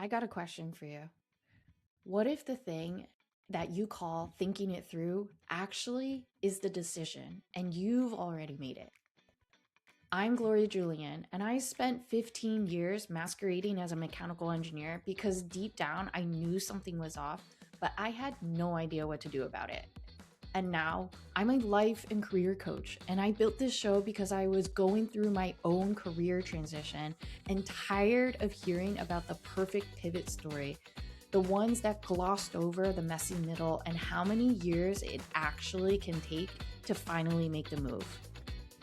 I got a question for you. What if the thing that you call thinking it through actually is the decision and you've already made it? I'm Gloria Julian, and I spent 15 years masquerading as a mechanical engineer because deep down I knew something was off, but I had no idea what to do about it. And now I'm a life and career coach, and I built this show because I was going through my own career transition and tired of hearing about the perfect pivot story, the ones that glossed over the messy middle and how many years it actually can take to finally make the move.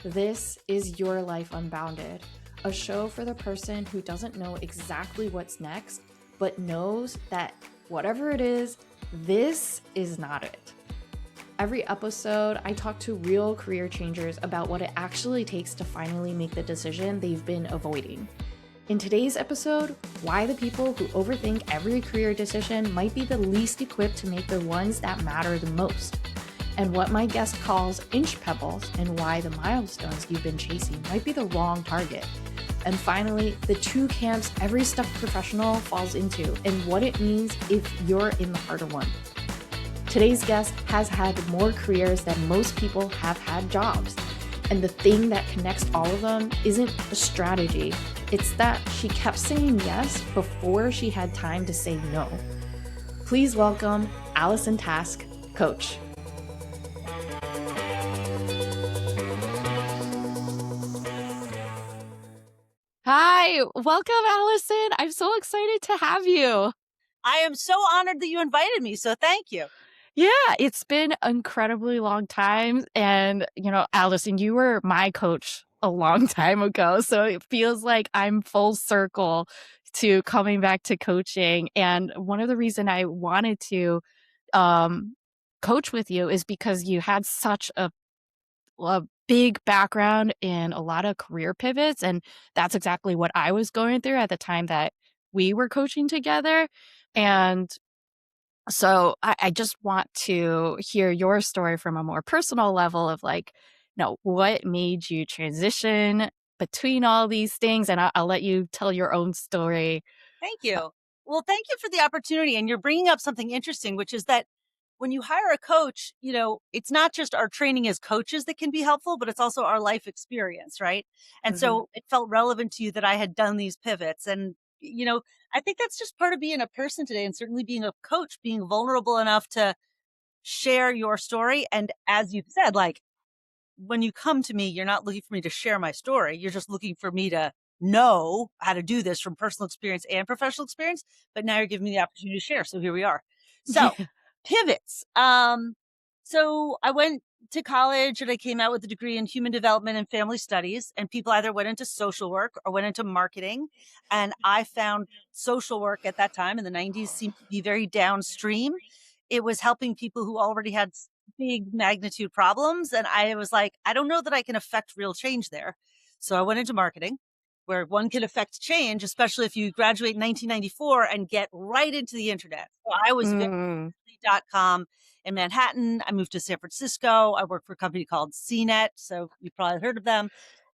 This is Your Life Unbounded, a show for the person who doesn't know exactly what's next, but knows that whatever it is, this is not it. Every episode, I talk to real career changers about what it actually takes to finally make the decision they've been avoiding. In today's episode, why the people who overthink every career decision might be the least equipped to make the ones that matter the most, and what my guest calls inch pebbles and why the milestones you've been chasing might be the wrong target. And finally, the two camps every stuck professional falls into and what it means if you're in the harder one. Today's guest has had more careers than most people have had jobs. And the thing that connects all of them isn't a strategy. It's that she kept saying yes before she had time to say no. Please welcome Allison Task, coach. Hi, welcome, Allison. I'm so excited to have you. I am so honored that you invited me, so thank you. Yeah, it's been an incredibly long time. And, Allison, you were my coach a long time ago. So it feels like I'm full circle to coming back to coaching. And one of the reasons I wanted to coach with you is because you had such a big background in a lot of career pivots. And that's exactly what I was going through at the time that we were coaching together. And so I just want to hear your story from a more personal level of what made you transition between all these things? And I'll let you tell your own story. Thank you. Well, thank you for the opportunity. And you're bringing up something interesting, which is that when you hire a coach, it's not just our training as coaches that can be helpful, but it's also our life experience, right? And Mhm. so it felt relevant to you that I had done these pivots. And, I think that's just part of being a person today, and certainly being a coach, being vulnerable enough to share your story. And as you've said, when you come to me, you're not looking for me to share my story. You're just looking for me to know how to do this from personal experience and professional experience. But now you're giving me the opportunity to share. So here we are. So Yeah. pivots. So I went to college and I came out with a degree in human development and family studies, and people either went into social work or went into marketing. And I found social work at that time in the 90s seemed to be very downstream. It was helping people who already had big magnitude problems. And I was like, I don't know that I can affect real change there. So I went into marketing, where one can affect change, especially if you graduate in 1994 and get right into the internet. So I was very Mm, .com in Manhattan. I moved to San Francisco. I worked for a company called CNET. So you probably heard of them.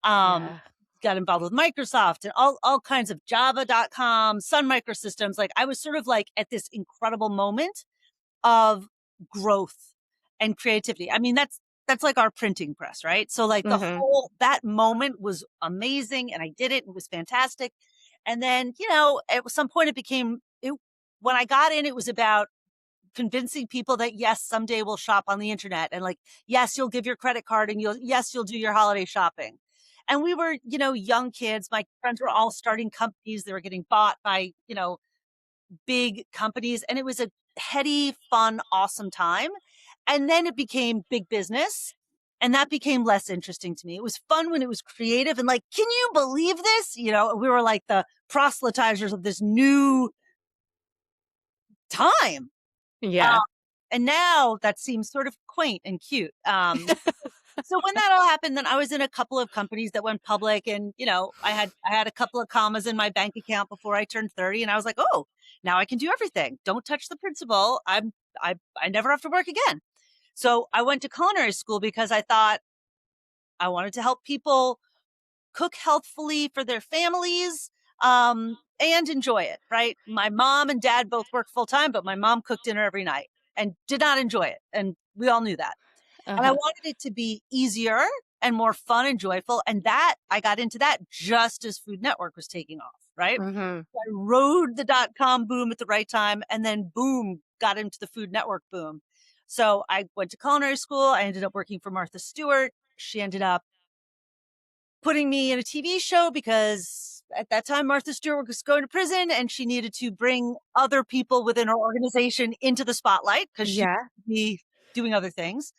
Um, yeah. got involved with Microsoft and all kinds of Java.com, Sun Microsystems. Like I was sort of like at this incredible moment of growth and creativity. I mean, that's like our printing press, right? So like Hmm. that moment was amazing, and I did it. It was fantastic. And then, at some point when I got in, it was about convincing people that yes, someday we'll shop on the internet, and like, yes, you'll give your credit card, and you'll do your holiday shopping. And we were, young kids. My friends were all starting companies. They were getting bought by, big companies, and it was a heady, fun, awesome time. And then it became big business, and that became less interesting to me. It was fun when it was creative and like, can you believe this? We were like the proselytizers of this new time. Yeah. Um, and now that seems sort of quaint and cute. So when that all happened, then I was in a couple of companies that went public, and I had a couple of commas in my bank account before I turned 30, and I was like, oh, now I can do everything. Don't touch the principal. I never have to work again. So I went to culinary school because I thought I wanted to help people cook healthfully for their families. and enjoy it, right? My mom and dad both worked full time, but my mom cooked dinner every night and did not enjoy it. And we all knew that. And I Uh-huh. wanted it to be easier and more fun and joyful. And that I got into that just as Food Network was taking off, right? Mm-hmm. I rode the .com boom at the right time, and then boom, got into the Food Network boom. So I went to culinary school. I ended up working for Martha Stewart. She ended up putting me in a TV show because at that time Martha Stewart was going to prison and she needed to bring other people within her organization into the spotlight because she Yeah. would be doing other things.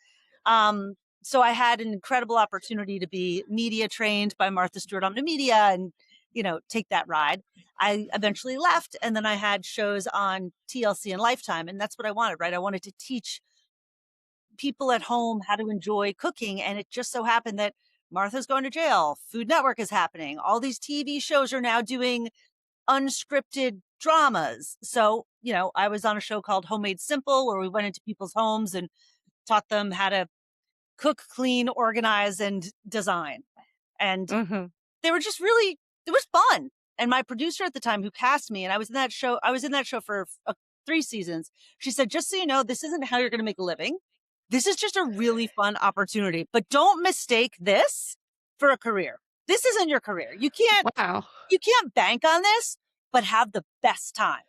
Um, so I had an incredible opportunity to be media trained by Martha Stewart Omnimedia and, take that ride. I eventually left, and then I had shows on TLC and Lifetime, and that's what I wanted, right? I wanted to teach people at home how to enjoy cooking. And it just so happened that Martha's going to jail. Food Network is happening. All these TV shows are now doing unscripted dramas. So, I was on a show called Homemade Simple where we went into people's homes and taught them how to cook, clean, organize, and design. And Mm-hmm. they were just really, it was fun. And my producer at the time who cast me, and I was in that show for 3 seasons. She said, just so you know, this isn't how you're going to make a living. This is just a really fun opportunity, but don't mistake this for a career. This isn't your career. Wow. You can't bank on this, but have the best time.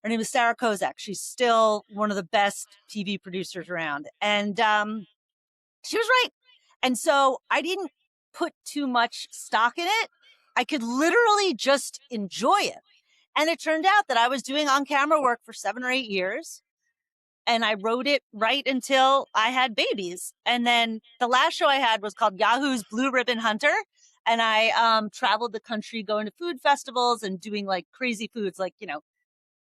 Her name is Sarah Kozak. She's still one of the best TV producers around. And she was right. And so I didn't put too much stock in it. I could literally just enjoy it. And it turned out that I was doing on-camera work for 7 or 8 years. And I wrote it right until I had babies. And then the last show I had was called Yahoo's Blue Ribbon Hunter. And I traveled the country going to food festivals and doing like crazy foods, like,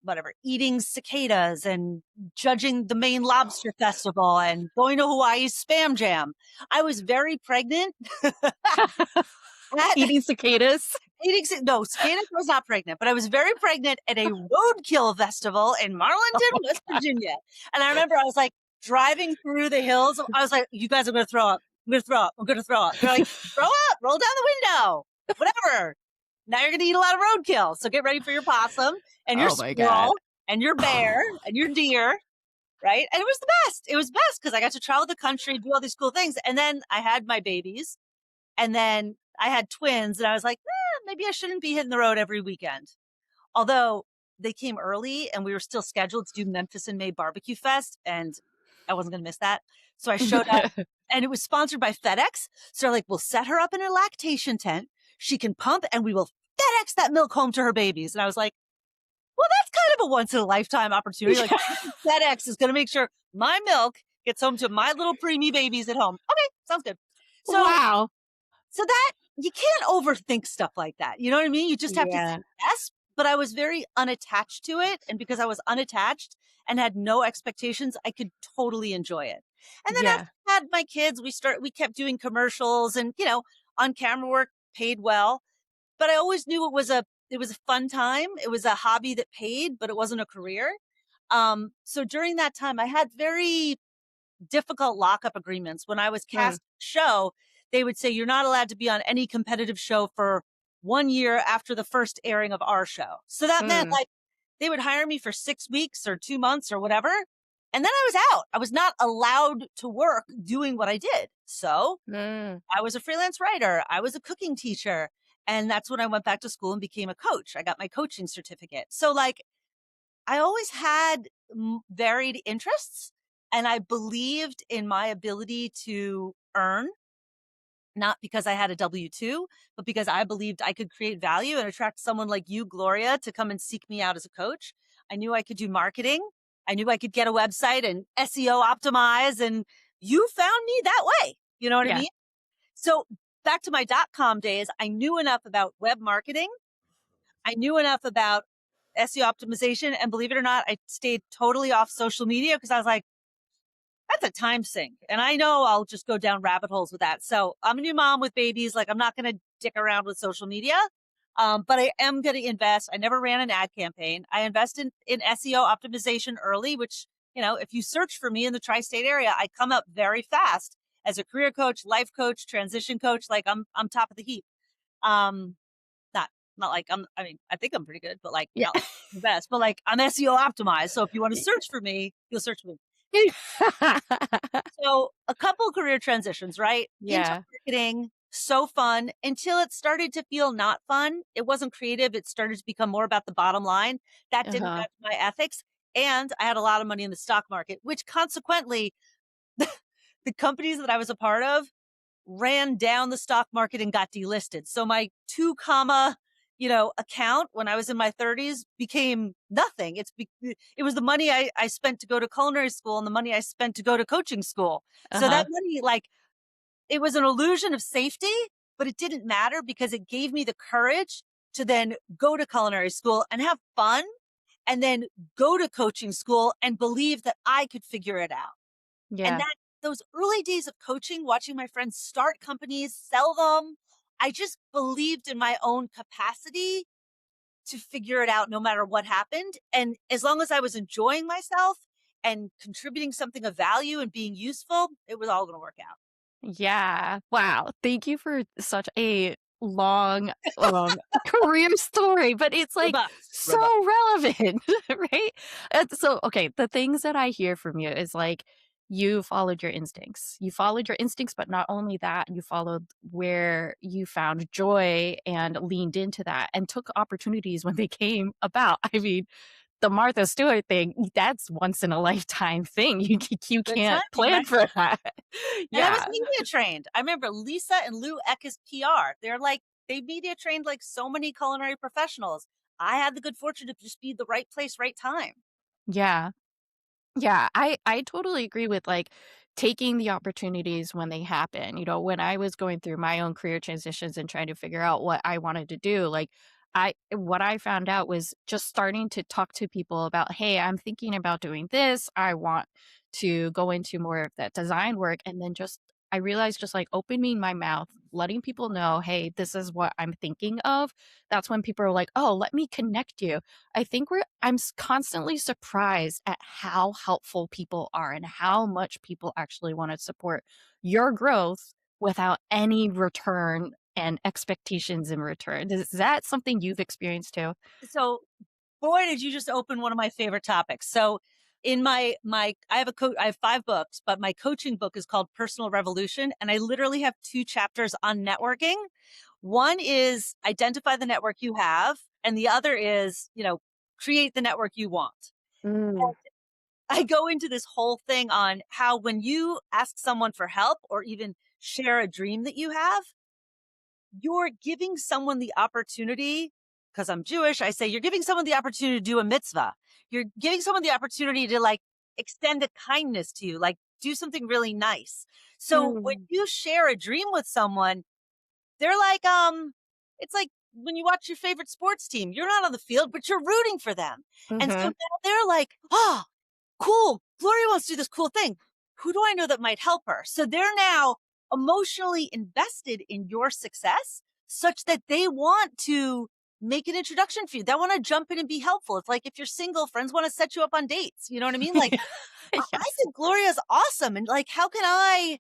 whatever, eating cicadas and judging the Maine Lobster Festival and going to Hawaii's Spam Jam. I was very pregnant. Eating cicadas. No, cicadas was not pregnant, but I was very pregnant at a roadkill festival in Marlinton, West Virginia. And I remember I was like driving through the hills. I was like, you guys are going to throw up. I'm going to throw up. I'm going to throw up. They're like, throw up, roll down the window, whatever. Now you're going to eat a lot of roadkill. So get ready for your possum and your Oh my God. squirrel and your bear and your deer. Right. And it was the best. It was best because I got to travel the country, do all these cool things. And then I had my babies, and then I had twins, and I was like, maybe I shouldn't be hitting the road every weekend. Although they came early and we were still scheduled to do Memphis in May Barbecue Fest, and I wasn't going to miss that. So I showed up, and it was sponsored by FedEx. So they're like, we'll set her up in a lactation tent. She can pump, and we will FedEx that milk home to her babies. And I was like, well, that's kind of a once in a lifetime opportunity. Like FedEx is going to make sure my milk gets home to my little preemie babies at home. Okay, sounds good. So, wow. so that you can't overthink stuff like that. You know what I mean? You just have to say yes. But I was very unattached to it. And because I was unattached and had no expectations, I could totally enjoy it. And then after I had my kids, we kept doing commercials and, on camera work, paid well. But I always knew it was a fun time. It was a hobby that paid, but it wasn't a career. So during that time, I had very difficult lockup agreements. When I was cast show, they would say, you're not allowed to be on any competitive show for 1 year after the first airing of our show. So that meant like they would hire me for 6 weeks or 2 months or whatever. And then I was out. I was not allowed to work doing what I did. So I was a freelance writer. I was a cooking teacher. And that's when I went back to school and became a coach. I got my coaching certificate. So like I always had varied interests, and I believed in my ability to earn, not because I had a W-2, but because I believed I could create value and attract someone like you, Gloria, to come and seek me out as a coach. I knew I could do marketing. I knew I could get a website and SEO optimize, and you found me that way. You know what I mean? So back to my .com days, I knew enough about web marketing. I knew enough about SEO optimization. And believe it or not, I stayed totally off social media because I was like, that's a time sink. And I know I'll just go down rabbit holes with that. So I'm a new mom with babies. Like I'm not going to dick around with social media. But I am going to invest. I never ran an ad campaign. I invest in SEO optimization early, which, if you search for me in the tri-state area, I come up very fast as a career coach, life coach, transition coach. Like I'm top of the heap. Not Not like I mean, I think I'm pretty good, but like Yeah. not like the best, but like I'm SEO optimized. So if you want to search for me, you'll search for me. So a couple career transitions, right? Into Yeah. marketing, so fun until it started to feel not fun. It wasn't creative. It started to become more about the bottom line. That didn't Uh-huh. match my ethics. And I had a lot of money in the stock market, which consequently, the companies that I was a part of ran down the stock market and got delisted. So my 2 comma, account when I was in my 30s became nothing. It was the money I spent to go to culinary school and the money I spent to go to coaching school. So that Uh-huh. money, like, it was an illusion of safety, but it didn't matter because it gave me the courage to then go to culinary school and have fun and then go to coaching school and believe that I could figure it out. And Yeah. that those early days of coaching, watching my friends start companies, sell them, I just believed in my own capacity to figure it out no matter what happened. And as long as I was enjoying myself and contributing something of value and being useful, it was all going to work out. Yeah. Wow. Thank you for such a long, career story, but it's like Robust, so robust. relevant, right? So, okay, the things that I hear from you is like you followed your instincts. You followed your instincts, but not only that, you followed where you found joy and leaned into that and took opportunities when they came about. I mean, the Martha Stewart thing, that's once in a lifetime thing. You Good can't timing, plan right? for that. And I was Yeah. media trained. I remember Lisa and Lou Eckes PR. They media trained like so many culinary professionals. I had the good fortune to just be the right place, right time. Yeah. Yeah, I totally agree with, like, taking the opportunities when they happen. When I was going through my own career transitions and trying to figure out what I wanted to do, like, what I found out was just starting to talk to people about, "Hey, I'm thinking about doing this. I want to go into more of that design work," and then just I realized just, like, opening my mouth, letting people know, "Hey, this is what I'm thinking of." That's when people are like, "Oh, let me connect you." I think I'm constantly surprised at how helpful people are and how much people actually want to support your growth without any return and expectations in return. Is that something you've experienced too? So, boy, did you just open one of my favorite topics. So, in my I have 5 books, but my coaching book is called Personal Revolution, and I literally have 2 chapters on networking. One is identify the network you have, and the other is, create the network you want. Mm, I go into this whole thing on how when you ask someone for help or even share a dream that you have, you're giving someone the opportunity. Because I'm Jewish, I say you're giving someone the opportunity to do a mitzvah. You're giving someone the opportunity to like extend a kindness to you, like do something really nice. So when mm, you share a dream with someone, they're like, it's like when you watch your favorite sports team, you're not on the field, but you're rooting for them. And so mhm. now they're like, oh, cool. Gloria wants to do this cool thing. Who do I know that might help her? So they're now emotionally invested in your success such that they want to make an introduction for you. They want to jump in and be helpful. It's like if you're single, friends want to set you up on dates. You know what I mean? Like, I Yes. think Gloria's awesome. And like, how can I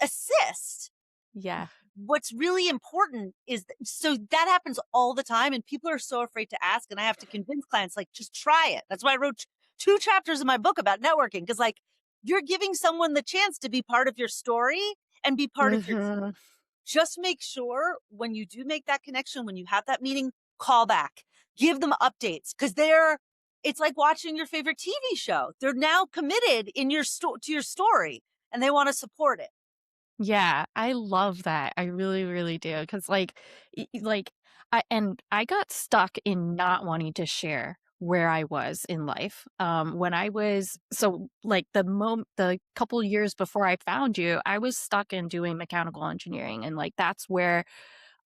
assist? Yeah. What's really important is so that happens all the time and people are so afraid to ask and I have to convince clients like just try it. That's why I wrote 2 chapters in my book about networking because like you're giving someone the chance to be part of your story and be part of your team. Mhm. Just make sure when you do make that connection, when you have that meeting, call back, give them updates because it's like watching your favorite TV show. They're now committed in to your story and they want to support it. Yeah, I love that. I really, really do. Because, I got stuck in not wanting to share where I was in life. When I was like, the couple years before I found you, I was stuck in doing mechanical engineering, and, like, that's where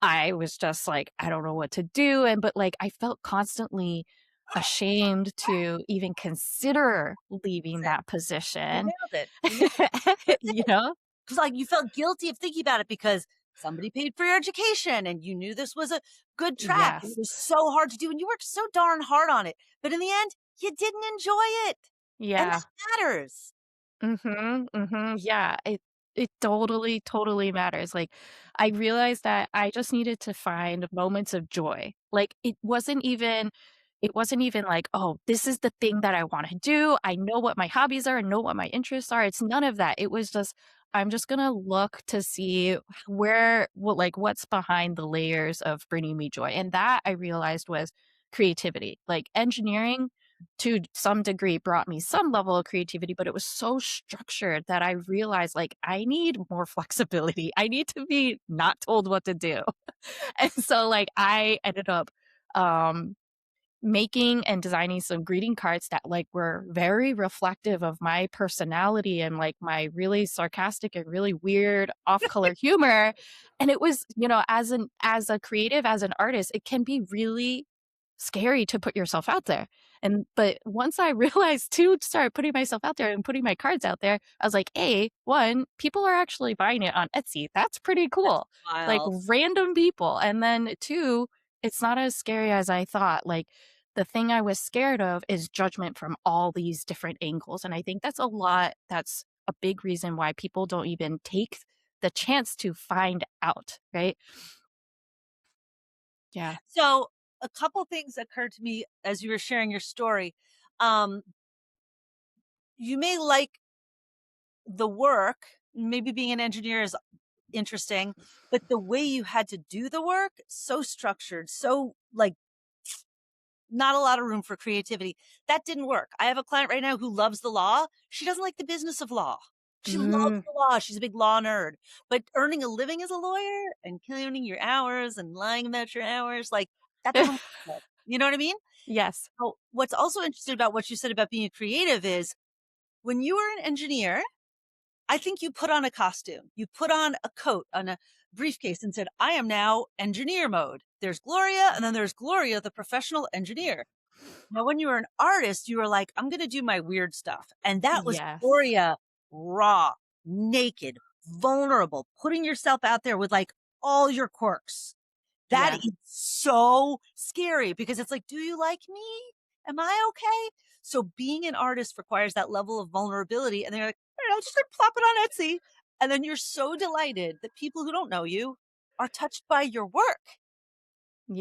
I was just like, "I don't know what to do," but, like, I felt constantly ashamed to even consider leaving that You position. nailed it. You nailed That's You it. know? 'Cause, like, you felt guilty of thinking about it because somebody paid for your education and you knew this was a good track and it was Yes. so hard to do and you worked so darn hard on it. But in the end, you didn't enjoy it. And Yeah. that matters. Mhm, mhm, yeah, It totally, totally matters. Like, I realized that I just needed to find moments of joy. Like, it wasn't even like, "Oh, this is the thing that I wanna do. I know what my hobbies are, I know what my interests are." It's none of that. It was just, I'm just gonna look to see what's behind the layers of bringing me joy, and that I realized was creativity. Like, engineering to some degree brought me some level of creativity, but it was so structured that I realized, like, I need more flexibility. I need to be not told what to do. And so, like, I ended up, um, making and designing some greeting cards that, like, were very reflective of my personality and, like, my really sarcastic and really weird off-color humor. And it was, as a creative, as an artist, it can be really scary to put yourself out there. But once I realized to start putting myself out there and putting my cards out there, I was like, A, one, people are actually buying it on Etsy. That's pretty That's cool. Like wild. random people. And then two, it's not as scary as I thought. Like the thing I was scared of is judgment from all these different angles. And I think that's a big reason why people don't even take the chance to find out, right? Yeah. So, a couple things occurred to me as you were sharing your story. Um, you may like the work, maybe being an engineer is interesting, but the way you had to do the work, so structured, so like not a lot of room for creativity. That didn't work. I have a client right now who loves the law. She doesn't like the business of law. She loves Mm. the law. She's a big law nerd. But earning a living as a lawyer and counting your hours and lying about your hours, like that doesn't work. For her. You know what I mean? Yes. So what's also interesting about what you said about being a creative is when you were an engineer, I think you put on a costume. You put on a coat, on a briefcase and said, I am now engineer mode. There's Gloria, and then there's Gloria, the professional engineer. Now, when you were an artist, you were like, I'm going to do my weird stuff. And that was Yes. Gloria, raw, naked, vulnerable, putting yourself out there with like all your quirks. That Yeah. is so scary because it's like, do you like me? Am I okay? So being an artist requires that level of vulnerability. And they're like, all right, I'll just like plop it on Etsy. And then you're so delighted that people who don't know you are touched by your work.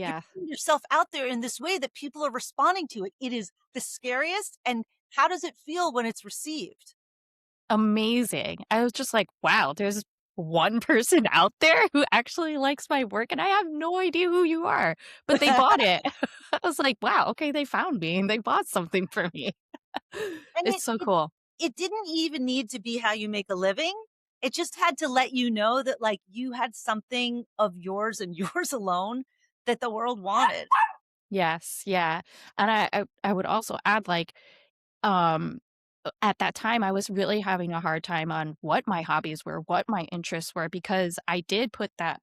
You're Yeah. putting yourself out there in this way that people are responding to it. It is the scariest. And how does it feel when it's received? Amazing. I was just like, "Wow, there's one person out there who actually likes my work, and I have no idea who you are." But they bought it. I was like, "Wow, okay, they found me and they bought something for me." And It's so cool. it didn't even need to be how you make a living. It just had to let you know that, like, you had something of yours and yours alone that the world wanted. Yes, yeah. And I would also add, like, um, at that time, I was really having a hard time on what my hobbies were, what my interests were, because I did put that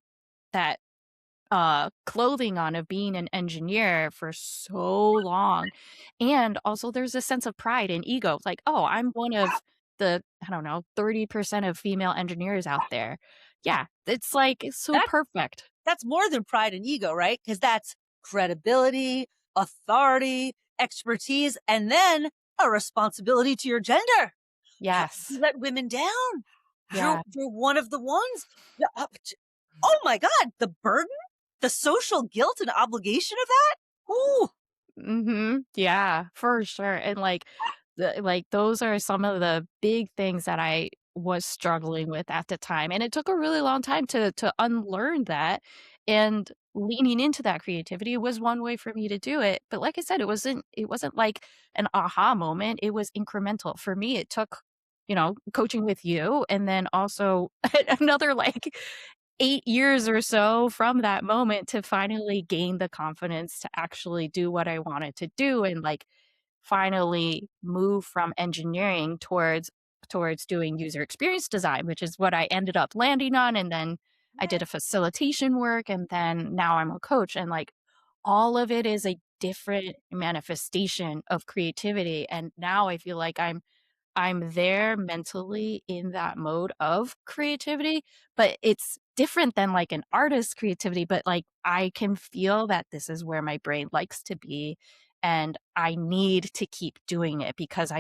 clothing on of being an engineer for so long. And also there's a sense of pride and ego. Like, "Oh, I'm one of the, I don't know, 30% of female engineers out there." Yeah, it's like, it's so That perfect. that's more than pride and ego, right? Because that's credibility, authority, expertise, and then a responsibility to your gender. How could you Yes. let women down? Yeah. You're one of the ones. Yeah, oh my god, the burden, the social guilt and obligation of that? Ooh. Mhm. Yeah, for sure, and, those are some of the big things that I was struggling with at the time, and it took a really long time to unlearn that, and leaning into that creativity was one way for me to do it, but like I said, it wasn't like an aha moment, it was incremental. For me, it took, coaching with you, and then also another, 8 years or so from that moment to finally gain the confidence to actually do what I wanted to do and, finally move from engineering towards doing user experience design, which is what I ended up landing on, and then I did a facilitation work, and then now I'm a coach, and, all of it is a different manifestation of creativity, and now I feel like I'm there mentally in that mode of creativity, but it's different than like an artist's creativity, but I can feel that this is where my brain likes to be and I need to keep doing it because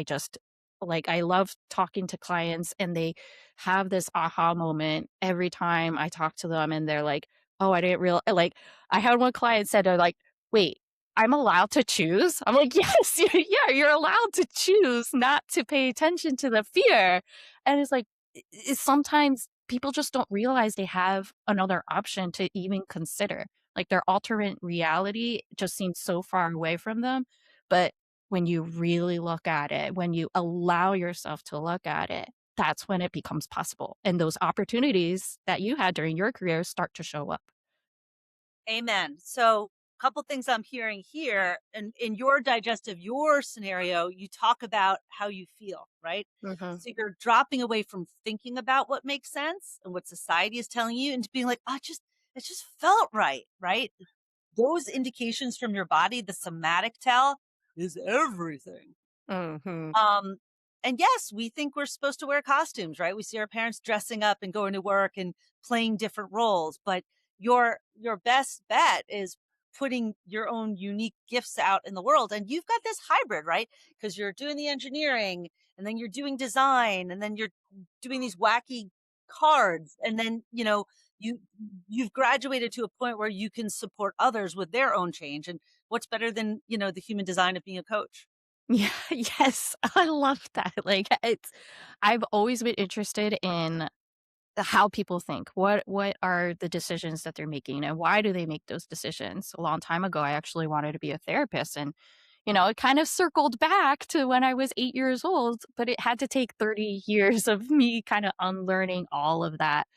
Like, I love talking to clients, and they have this aha moment every time I talk to them, and they're like, "Oh, I didn't real" like, I had one client said, they're like, "Wait, I'm allowed to choose?" I'm like, "Yes, yeah, you're allowed to choose not to pay attention to the fear." And it's like, sometimes people just don't realize they have another option to even consider. Like, their alternate reality just seems so far away from them, but when you really look at it, when you allow yourself to look at it, that's when it becomes possible. And those opportunities that you had during your career start to show up. Amen. So, a couple things I'm hearing here, and in your digestive, your scenario, you talk about how you feel, right? Mhm. So you're dropping away from thinking about what makes sense and what society is telling you, into being like, oh, it just felt right, right? Those indications from your body, the somatic tell, is everything. Mhm. Um, and yes, we think we're supposed to wear costumes, right? We see our parents dressing up and going to work and playing different roles, but your best bet is putting your own unique gifts out in the world. And you've got this hybrid, right? Because you're doing the engineering and then you're doing design and then you're doing these wacky cards and then, you you've graduated to a point where you can support others with their own change. And what's better than, the human design of being a coach? Yeah, yes, I love that. Like, I've always been interested in how people think. What are the decisions that they're making, and why do they make those decisions? A long time ago, I actually wanted to be a therapist, and it kind of circled back to when I was 8 years old, but it had to take 30 years of me kind of unlearning all of that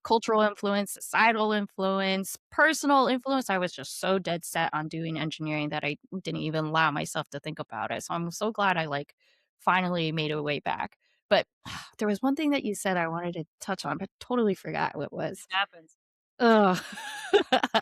cultural influence, societal influence, personal influence. I was just so dead set on doing engineering that I didn't even allow myself to think about it. So I'm so glad I finally made a way back. But there was one thing that you said I wanted to touch on, but totally forgot what it was. Happens. Ugh.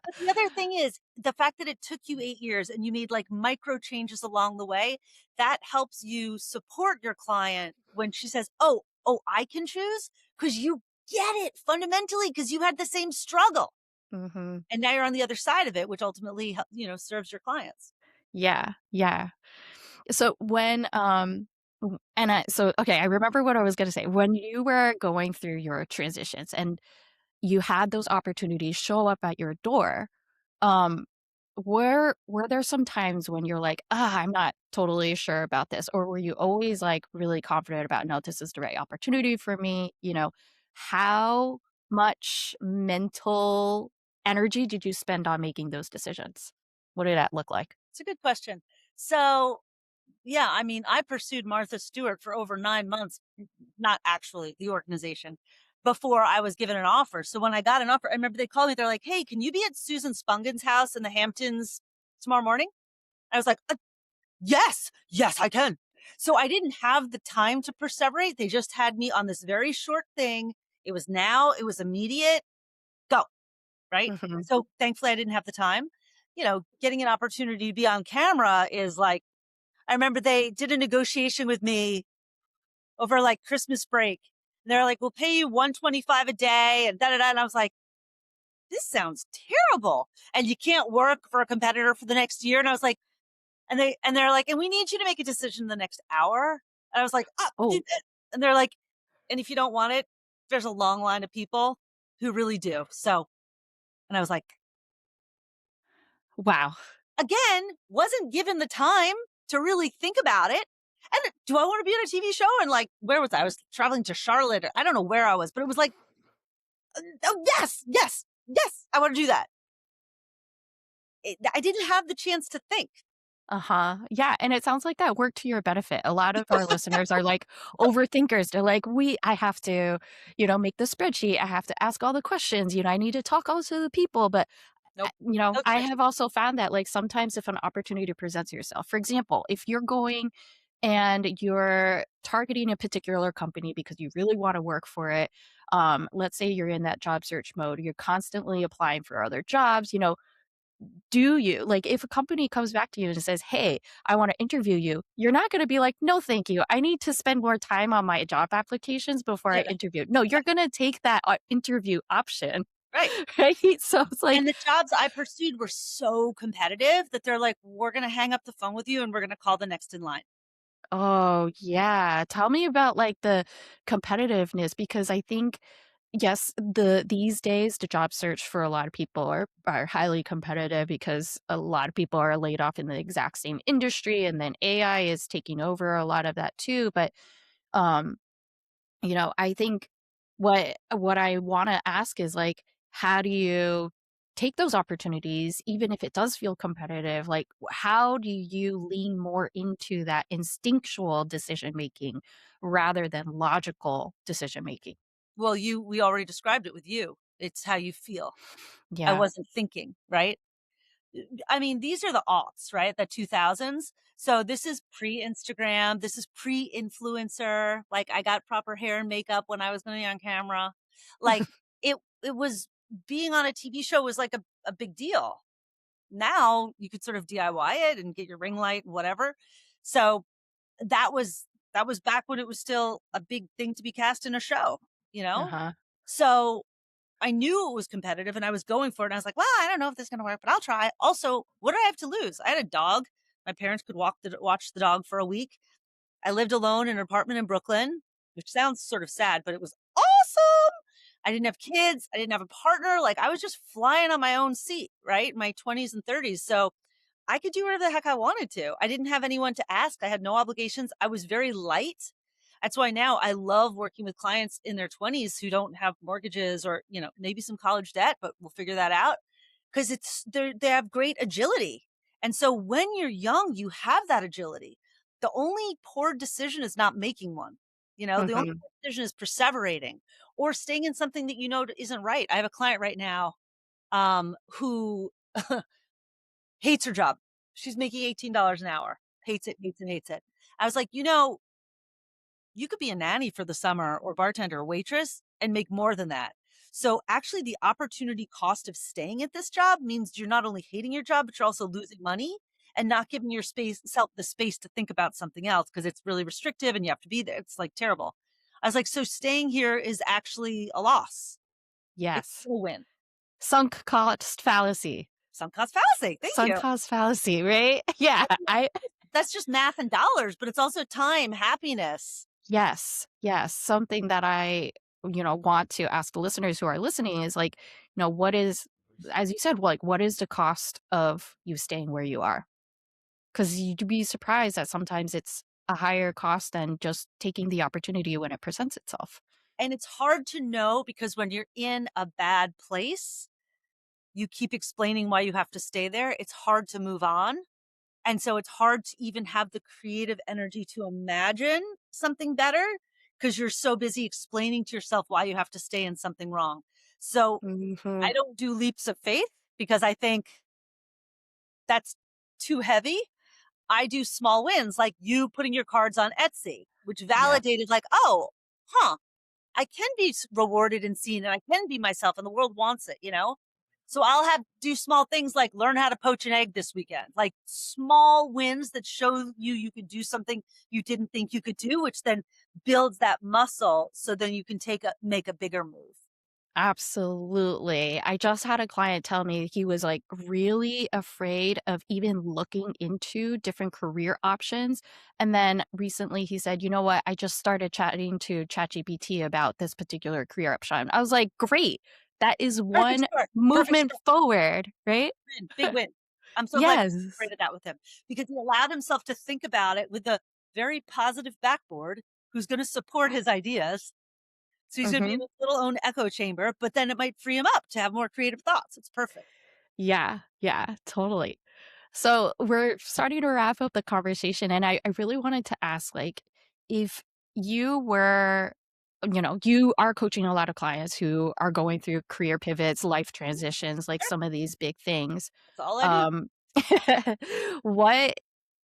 But the other thing is the fact that it took you 8 years and you made like micro changes along the way, that helps you support your client when she says, "Oh, I can choose," because you get it fundamentally because you had the same struggle. Mhm. And now you're on the other side of it, which ultimately, serves your clients. Yeah, yeah. So okay, I remember what I was gonna say. When you were going through your transitions and you had those opportunities show up at your door, um, were there some times when you're like, I'm not totally sure about this," or were you always like really confident about, no, this is the right opportunity for me? How much mental energy did you spend on making those decisions? What did that look like? It's a good question. So, yeah, I mean, I pursued Martha Stewart for over 9 months, not actually the organization, before I was given an offer. So when I got an offer, I remember they called me. They're like, "Hey, can you be at Susan Spungen's house in the Hamptons tomorrow morning?" I was like, yes, yes, I can." So I didn't have the time to perseverate. They just had me on this very short thing. It was immediate, go, right? Mhm. So thankfully I didn't have the time. Getting an opportunity to be on camera is like, I remember they did a negotiation with me over like Christmas break. And they're like, "We'll pay you 125 a day and da da da." And I was like, "This sounds terrible. And you can't work for a competitor for the next year." And I was like, they're like, "And we need you to make a decision in the next hour." And I was like, Oh, and they're like, "And if you don't want it, there's a long line of people who really do." So, and I was like, wow. again, wasn't given the time to really think about it. And do I want to be on a TV show? And like, where was I? I was traveling to Charlotte. I don't know where I was, but it was like, oh, yes, yes, yes, I want to do that. I didn't have the chance to think. Uh-huh. Yeah, and it sounds like that worked to your benefit. A lot of our listeners are like overthinkers. They're like, I have to, make the spreadsheet. I have to ask all the questions. I need to talk also to the people. But, Nope. No I spreadsheet. have also found that like sometimes if an opportunity presents yourself, for example, if you're going and you're targeting a particular company because you really want to work for it, let's say you're in that job search mode, you're constantly applying for other jobs, do you like, if a company comes back to you and says, "Hey, I wanna interview you," you're not gonna be like, "No, thank you. I need to spend more time on my job applications before I Yeah, interview." No, yeah, you're gonna take that, interview option, right. right? So it's like, And the jobs I pursued were so competitive that they're like, "We're going to hang up the phone with you and we're going to call the next in line." Oh, yeah. Tell me about, like, the competitiveness because I think, yes, these days, the job search for a lot of people are highly competitive because a lot of people are laid off in the exact same industry, and then AI is taking over a lot of that too, but, um I think what I wanna ask is, like, how do you take those opportunities even if it does feel competitive? Like, how do you lean more into that instinctual decision making rather than logical decision making? Well, we already described it with you. It's how you feel. I Yeah. wasn't thinking, right? I mean, these are the aughts, right? The 2000s. So this is pre-Instagram. This is pre-influencer. Like I got proper hair and makeup when I was going to be on camera. Like it was being on a TV show was like a big deal. Now you could sort of DIY it and get your ring light and whatever. So that was that was back when it was still a big thing to be cast in a show, you know? Uh-huh. So I knew it was competitive and I was going for it. And I was like, well, I don't know if this is going to work, but I'll try. Also, what do I have to lose? I had a dog. My parents could watch the dog for a week. I lived alone in an apartment in Brooklyn, which sounds sort of sad, but it was awesome. I didn't have kids. I didn't have a partner. Like I was just flying on my own seat, right? My 20s and 30s. So I could do whatever the heck I wanted to. I didn't have anyone to ask. I had no obligations. I was very light. That's why now I love working with clients in their 20s who don't have mortgages or, maybe some college debt, but we'll figure that out because they have great agility. And so when you're young, you have that agility. The only poor decision is not making one. The only Mhm. poor decision is perseverating or staying in something that isn't right. I have a client right now who hates her job. She's making $18 an hour. Hates it, hates it, hates it. I was like, you could be a nanny for the summer or bartender or waitress and make more than that. So actually the opportunity cost of staying at this job means you're not only hating your job, but you're also losing money and not giving your self the space to think about something else because it's really restrictive and you have to be there. It's like terrible. I was like, so staying here is actually a loss. It's Yes. a win. Sunk cost fallacy. Sunk cost fallacy. Thank Sunk you. cost fallacy, right? Yeah. That's just math and dollars, but it's also time, happiness. Yes, yes. Something that I, want to ask the listeners who are listening is like, what is, as you said, like, what is the cost of you staying where you are? Because you'd be surprised that sometimes it's a higher cost than just taking the opportunity when it presents itself. And it's hard to know because when you're in a bad place, you keep explaining why you have to stay there. It's hard to move on. And so it's hard to even have the creative energy to imagine something better because you're so busy explaining to yourself why you have to stay in something wrong. So Hmm. I don't do leaps of faith because I think that's too heavy. I do small wins like you putting your cards on Etsy, which Yeah. validated like, oh, huh, I can be rewarded and seen and I can be myself and the world wants it. So I'll do small things like learn how to poach an egg this weekend, like small wins that show you could do something you didn't think you could do, which then builds that muscle. So then you can make a bigger move. Absolutely. I just had a client tell me he was like really afraid of even looking into different career options. And then recently he said, you know what? I just started chatting to ChatGPT about this particular career option. I was like, great. That is Perfect one start. Perfect movement start. forward, right? Win. Big win. I'm so glad you Yes. celebrated that with him because he allowed himself to think about it with a very positive backboard who's going to support his ideas. So he's going to be in Hmm. his little own echo chamber, but then it might free him up to have more creative thoughts. It's perfect. Yeah. Yeah. Totally. So we're starting to wrap up the conversation, and I really wanted to ask, like, if you were, you are coaching a lot of clients who are going through career pivots, life transitions, like Sure. some of these big things. That's all I do. Um, what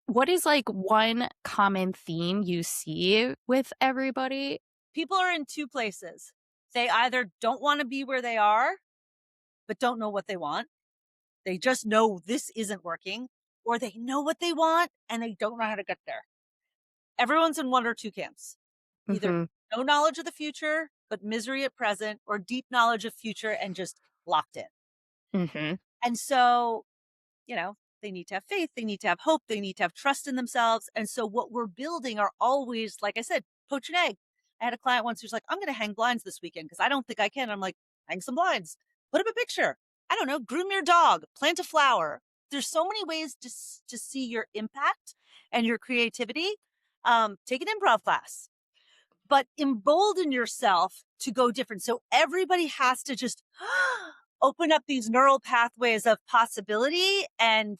what is like one common theme you see with everybody? People are in two places. They either don't want to be where they are, but don't know what they want. They just know this isn't working, or they know what they want and they don't know how to get there. Everyone's in one or two camps. Either Hmm. no knowledge of the future, but misery at present, or deep knowledge of future and just locked in. Hmm. And so, you know, they need to have faith, they need to have hope, they need to have trust in themselves. And so what we're building are always, like I said, poach an egg. I had a client once who's like, I'm going to hang blinds this weekend because I don't think I can. I'm like, hang some blinds, put up a picture. I don't know, groom your dog, plant a flower. There's so many ways to see your impact and your creativity. Take an improv class, but embolden yourself to go different. So everybody has to just open up these neural pathways of possibility and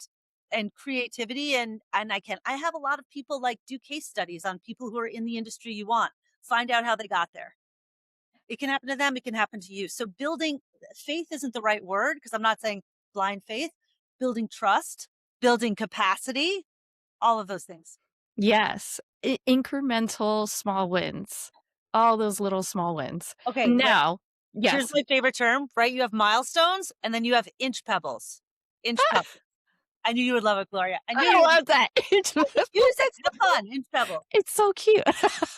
creativity. And I have a lot of people like do case studies on people who are in the industry you want, find out how they got there. It can happen to them. It can happen to you. So building faith isn't the right word because I'm not saying blind faith, building trust, building capacity, all of those things. Yes. Incremental small wins. All those little small wins. Okay. Now, Here's yes. my favorite term, right? You have milestones and then you have inch pebbles. Inch pebbles. I knew you would love it, Gloria. I love that. Use it. Have fun. Inch pebble. It's so cute.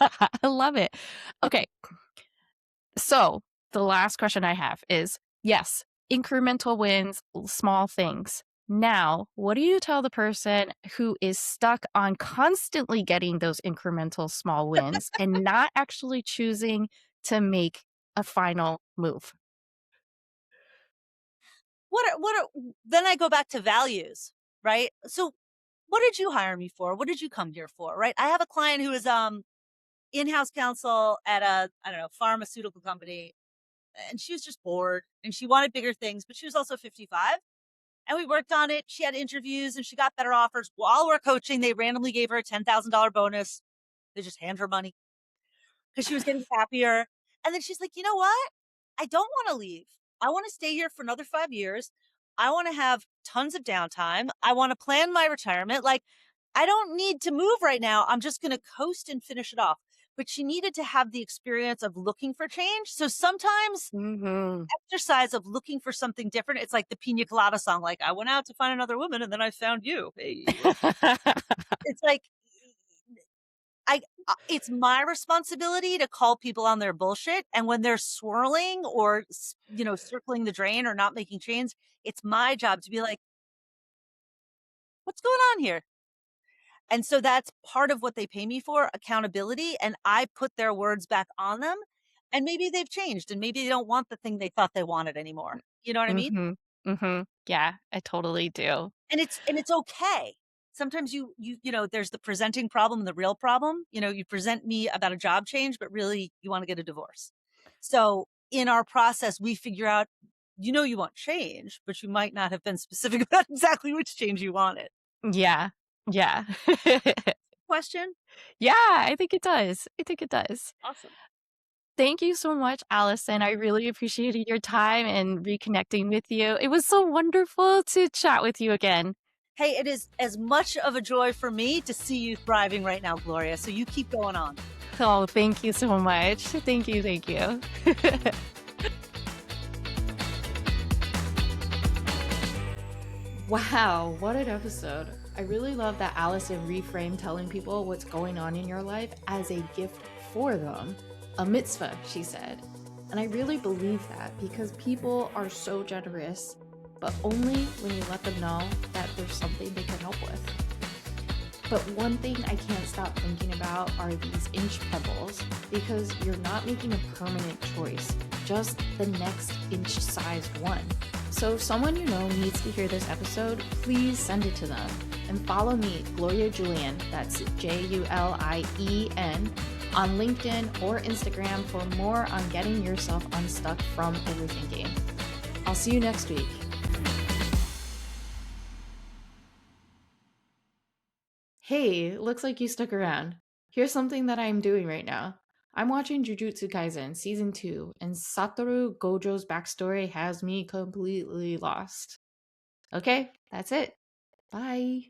I love it. Okay. So the last question I have is, yes, incremental wins, small things. Now, what do you tell the person who is stuck on constantly getting those incremental small wins and not actually choosing to make a final move? Then I go back to values, right? So what did you hire me for? What did you come here for? Right. I have a client who is in-house counsel at a, I don't know, pharmaceutical company. And she was just bored and she wanted bigger things, but she was also 55. And we worked on it. She had interviews and she got better offers. While we're coaching, they randomly gave her a $10,000 bonus. They just hand her money because she was getting happier. And then she's like, you know what? I don't want to leave. I want to stay here for another 5 years. I want to have tons of downtime. I want to plan my retirement. Like, I don't need to move right now. I'm just going to coast and finish it off. But she needed to have the experience of looking for change. So sometimes exercise of looking for something different. It's like the Pina Colada song. Like, I went out to find another woman and then I found you. Hey. It's like, it's my responsibility to call people on their bullshit. And when they're swirling or, circling the drain or not making change, it's my job to be like, what's going on here? And so that's part of what they pay me for, accountability. And I put their words back on them. And maybe they've changed and maybe they don't want the thing they thought they wanted anymore. You know what I mean? Yeah, I totally do. And it's okay. Sometimes there's the presenting problem and the real problem. You present me about a job change, but really you want to get a divorce. So in our process, we figure out, you want change, but you might not have been specific about exactly which change you wanted. Yeah. Yeah. Question? Yeah, I think it does. Awesome. Thank you so much, Allison. I really appreciated your time and reconnecting with you. It was so wonderful to chat with you again. Hey, it is as much of a joy for me to see you thriving right now, Gloria. So you keep going on. Oh, thank you so much. Thank you. Wow, what an episode. I really love that Allison reframed telling people what's going on in your life as a gift for them. A mitzvah, she said. And I really believe that because people are so generous, but only when you let them know that there's something they can help with. But one thing I can't stop thinking about are these inch pebbles, because you're not making a permanent choice, just the next inch-sized one. So if someone you know needs to hear this episode, please send it to them. And follow me, Gloria Julian, that's Julien, on LinkedIn or Instagram for more on getting yourself unstuck from overthinking. I'll see you next week. Hey, looks like you stuck around. Here's something that I'm doing right now. I'm watching Jujutsu Kaisen Season 2, and Satoru Gojo's backstory has me completely lost. Okay, that's it. Bye.